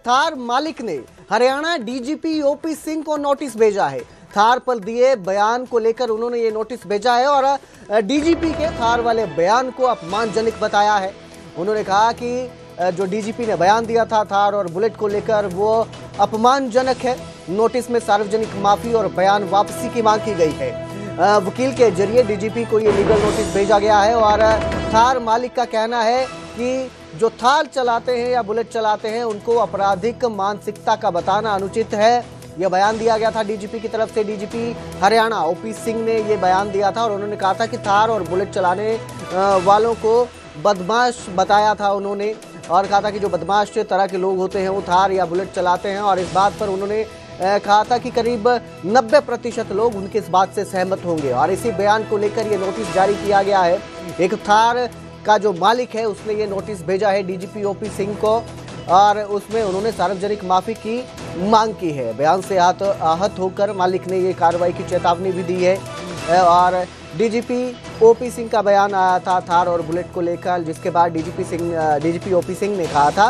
थार मालिक ने Haryana DGP OP Singh को नोटिस भेजा है। थार पर दिए बयान को लेकर उन्होंने ये नोटिस भेजा है और डीजीपी के थार वाले बयान को अपमानजनक बताया है। उन्होंने कहा कि जो डीजीपी ने बयान दिया था थार और बुलेट को लेकर वो अपमानजनक है। नोटिस में सार्वजनिक माफी और बयान वापसी की मांग की गई है। वकील के जरिए डीजीपी को ये लीगल नोटिस भेजा गया है और थार मालिक का कहना है कि जो थार चलाते हैं या बुलेट चलाते हैं उनको आपराधिक मानसिकता का बताना अनुचित है। यह बयान दिया गया था डीजीपी की तरफ से। डीजीपी हरियाणा ओपी सिंह ने ये बयान दिया था और उन्होंने कहा था कि थार और बुलेट चलाने वालों को बदमाश बताया था उन्होंने, और कहा था कि जो बदमाश तरह के लोग होते हैं वो थार या बुलेट चलाते हैं। और इस बात पर उन्होंने कहा था कि करीब 90% लोग उनके इस बात से सहमत होंगे और इसी बयान को लेकर ये नोटिस जारी किया गया है। एक थार का जो मालिक है उसने ये नोटिस भेजा है डीजीपी ओपी सिंह को और उसमें उन्होंने सार्वजनिक माफी की मांग की है। बयान से आहत होकर मालिक ने ये कार्रवाई की चेतावनी भी दी है और डीजीपी ओपी सिंह का बयान आया था थार और बुलेट को लेकर, जिसके बाद डीजीपी ओपी सिंह ने कहा था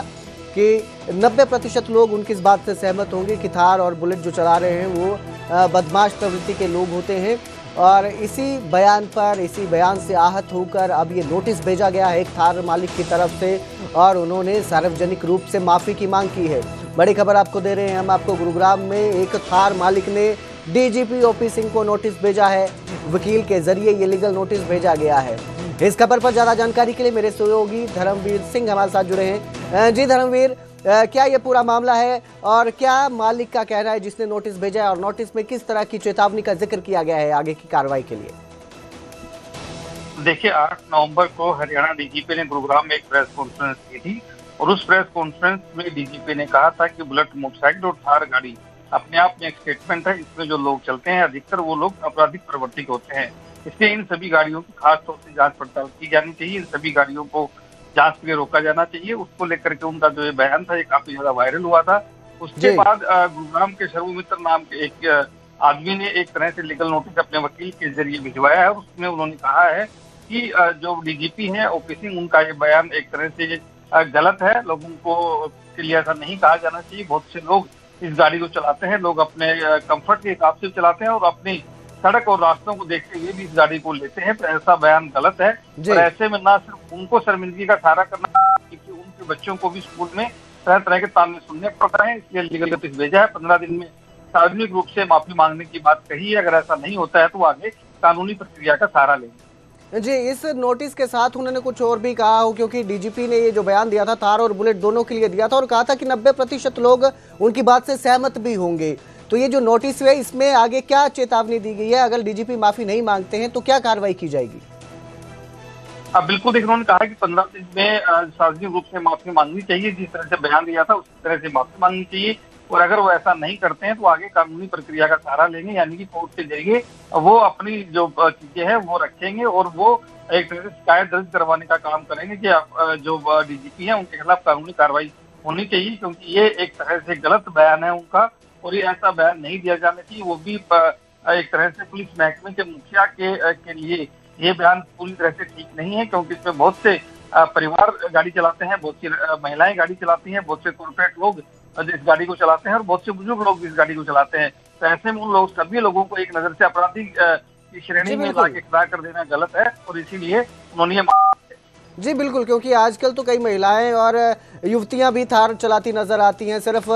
कि 90% लोग उनकी इस बात से सहमत होंगे कि थार और बुलेट जो चला रहे हैं वो बदमाश प्रवृत्ति के लोग होते हैं। और इसी बयान से आहत होकर अब ये नोटिस भेजा गया है एक थार मालिक की तरफ से और उन्होंने सार्वजनिक रूप से माफ़ी की मांग की है। बड़ी खबर आपको दे रहे हैं हम आपको। गुरुग्राम में एक थार मालिक ने डीजीपी ओपी सिंह को नोटिस भेजा है। वकील के जरिए ये लीगल नोटिस भेजा गया है। इस खबर पर ज़्यादा जानकारी के लिए मेरे सहयोगी धर्मवीर सिंह हमारे साथ जुड़े हैं। जी धर्मवीर, क्या ये पूरा मामला है और क्या मालिक का कहना है जिसने नोटिस भेजा है और नोटिस में किस तरह की चेतावनी का जिक्र किया गया है आगे की कार्रवाई के लिए? देखिए, 8 नवंबर को हरियाणा डीजीपी ने गुरुग्राम में एक प्रेस कॉन्फ्रेंस की थी और उस प्रेस कॉन्फ्रेंस में डीजीपी ने कहा था कि बुलेट मोटरसाइकिल और थार गाड़ी अपने आप में एक स्टेटमेंट है। इसमें जो लोग चलते हैं अधिकतर वो लोग आपराधिक प्रवृत्ति के होते हैं। इसलिए इन सभी गाड़ियों की खास तौर से जांच पड़ताल की जानी चाहिए। इन सभी गाड़ियों को जांच के लिए रोका जाना चाहिए। उसको लेकर के उनका जो ये बयान था ये काफी ज्यादा वायरल हुआ था। उसके बाद गुरुग्राम के सर्वमित्र नाम के एक आदमी ने एक तरह से लीगल नोटिस अपने वकील के जरिए भिजवाया है और उसमें उन्होंने कहा है कि जो डीजीपी हैं ओपी सिंह, उनका ये बयान एक तरह से गलत है। लोगों को के लिए ऐसा नहीं कहा जाना चाहिए। बहुत से लोग इस गाड़ी को चलाते हैं, लोग अपने कंफर्ट के हिसाब से चलाते हैं और अपनी सड़क और रास्तों को देखते हुए भी इस गाड़ी को लेते हैं। तो ऐसा बयान गलत है और ऐसे में ना सिर्फ उनको शर्मिंदगी का सहारा करना क्योंकि उनके बच्चों को भी स्कूल में तरह तरह के ताने सुनने पड़ रहे हैं। इसलिए लीगल नोटिस भेजा है। 15 दिन में सार्वजनिक रूप से माफी मांगने की बात कही है। अगर ऐसा नहीं होता है तो आगे कानूनी प्रक्रिया का सहारा लेंगे। जी, इस नोटिस के साथ उन्होंने कुछ और भी कहा हो, क्योंकि डीजीपी ने ये जो बयान दिया था थार और बुलेट दोनों के लिए दिया था और कहा था कि 90% लोग उनकी बात से सहमत भी होंगे। तो ये जो नोटिस है इसमें आगे क्या चेतावनी दी गई है? अगर डीजीपी माफी नहीं मांगते हैं तो क्या कार्रवाई की जाएगी? बिल्कुल, देखिए उन्होंने कहा कि 15 दिन में सार्वजनिक रूप से माफी मांगनी चाहिए। जिस तरह से बयान दिया था उसी तरह से माफी मांगनी चाहिए और अगर वो ऐसा नहीं करते हैं तो आगे कानूनी प्रक्रिया का सहारा लेंगे, यानी कि कोर्ट के जरिए वो अपनी जो चीजें हैं वो रखेंगे और वो एक तरह से शिकायत दर्ज करवाने का काम करेंगे कि जो डीजीपी है उनके खिलाफ कानूनी कार्रवाई होनी चाहिए, क्योंकि ये एक तरह से गलत बयान है उनका और ये ऐसा बयान नहीं दिया जाना चाहिए। वो भी एक तरह से पुलिस महकमे के मुखिया के लिए ये बयान पूरी तरह से ठीक नहीं है, क्योंकि इसमें बहुत से परिवार गाड़ी चलाते हैं, बहुत सी महिलाएं गाड़ी चलाती हैं, बहुत से कॉर्पोरेट लोग इस गाड़ी को चलाते हैं और बहुत से बुजुर्ग लोग भी इस गाड़ी को चलाते हैं। तो ऐसे में उन लोग सभी लोगों को एक नजर से अपराधी की श्रेणी में लाके खड़ा कर देना गलत है और इसीलिए उन्होंने जी बिल्कुल, क्योंकि आजकल तो कई महिलाएं और युवतियां भी थार चलाती नजर आती हैं। सिर्फ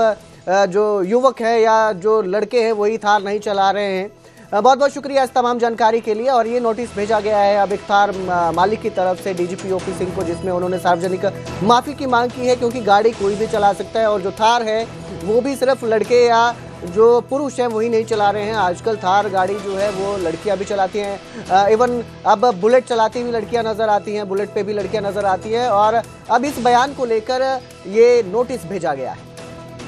जो युवक है या जो लड़के हैं वही थार नहीं चला रहे हैं। बहुत बहुत शुक्रिया इस तमाम जानकारी के लिए। और ये नोटिस भेजा गया है अब एक थार मालिक की तरफ से डीजीपी ओपी सिंह को, जिसमें उन्होंने सार्वजनिक माफी की मांग की है, क्योंकि गाड़ी कोई भी चला सकता है और जो थार है वो भी सिर्फ लड़के या जो पुरुष हैं वही नहीं चला रहे हैं। आजकल थार गाड़ी जो है वो लड़कियां भी चलाती हैं। इवन अब बुलेट चलाती हुई लड़कियां नजर आती हैं, बुलेट पे भी लड़कियां नजर आती हैं और अब इस बयान को लेकर ये नोटिस भेजा गया है।